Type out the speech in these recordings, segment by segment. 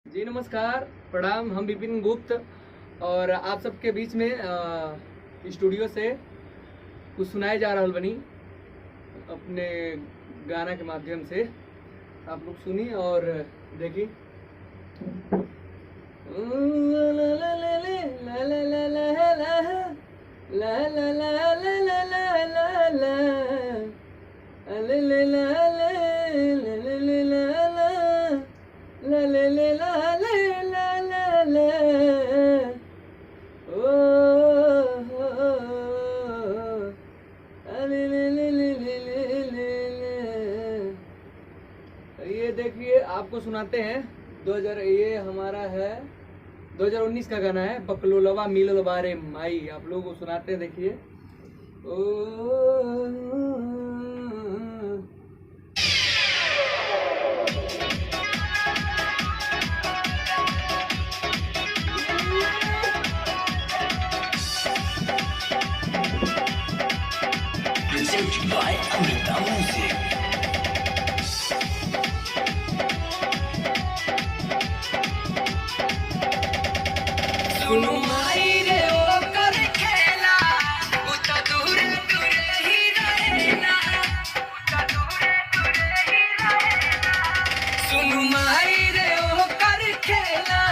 जी नमस्कार, प्रणाम। हम विपिन गुप्त और आप सबके बीच में स्टूडियो से कुछ सुनाए जा रहल बनी अपने गाना के माध्यम से। आप लोग सुनी और देखी। ये देखिए आपको सुनाते हैं 2000, ये हमारा है 2019 का गाना है बकलोलवा मिलल बारे माई। आप लोगों को सुनाते हैं, देखिए। Presented by Amrita Music. सुनु माई रे ओ कर खेला उता दूरे दूरे ही रहना, उता दूरे दूरे ही रहना। सुनु माई रे ओ कर खेला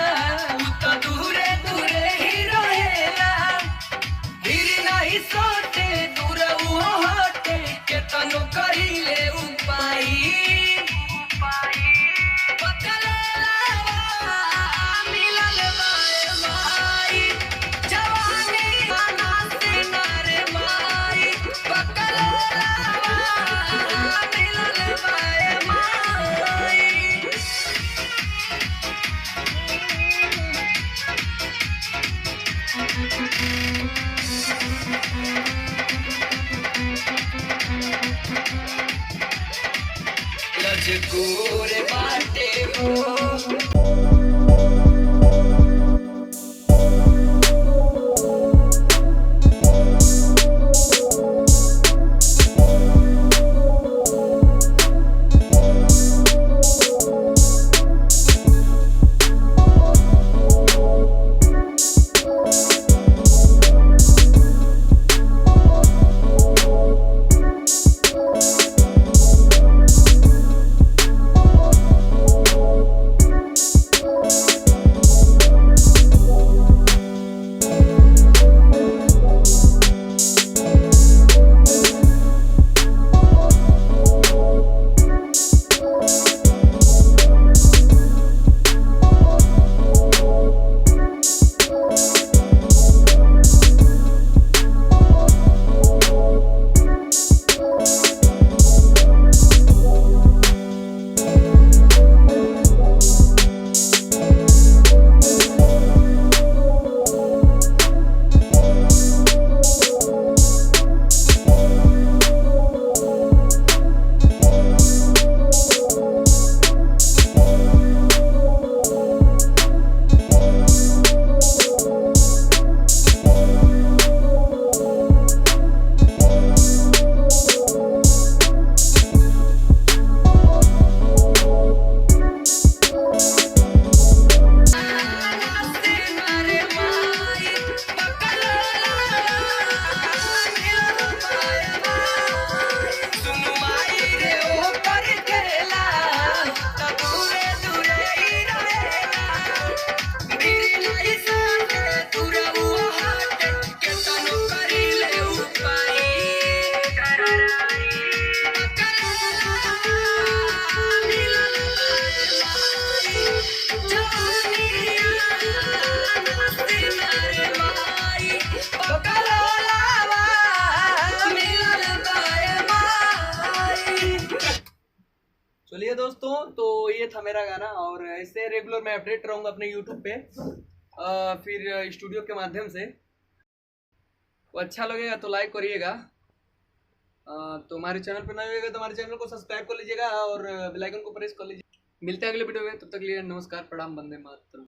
उता दूरे दूरे ही रहना। फिर नहीं सोते दूर वो हटे के तनो कहिले उपाई। लजकोरे बाटे हो चलिए दोस्तों, तो ये था मेरा गाना और इससे रेगुलर मैं अपडेट रहूँगा अपने यूट्यूब पे फिर स्टूडियो के माध्यम से। तो अच्छा लगेगा तो लाइक करिएगा। तो हमारे चैनल पे नए होगा तो हमारे चैनल को सब्सक्राइब कर लीजिएगा और बेल आइकन को प्रेस कर लीजिए। मिलते हैं अगले वीडियो में, तब तक के लिए नमस्कार, प्रणाम, वंदे मातरम।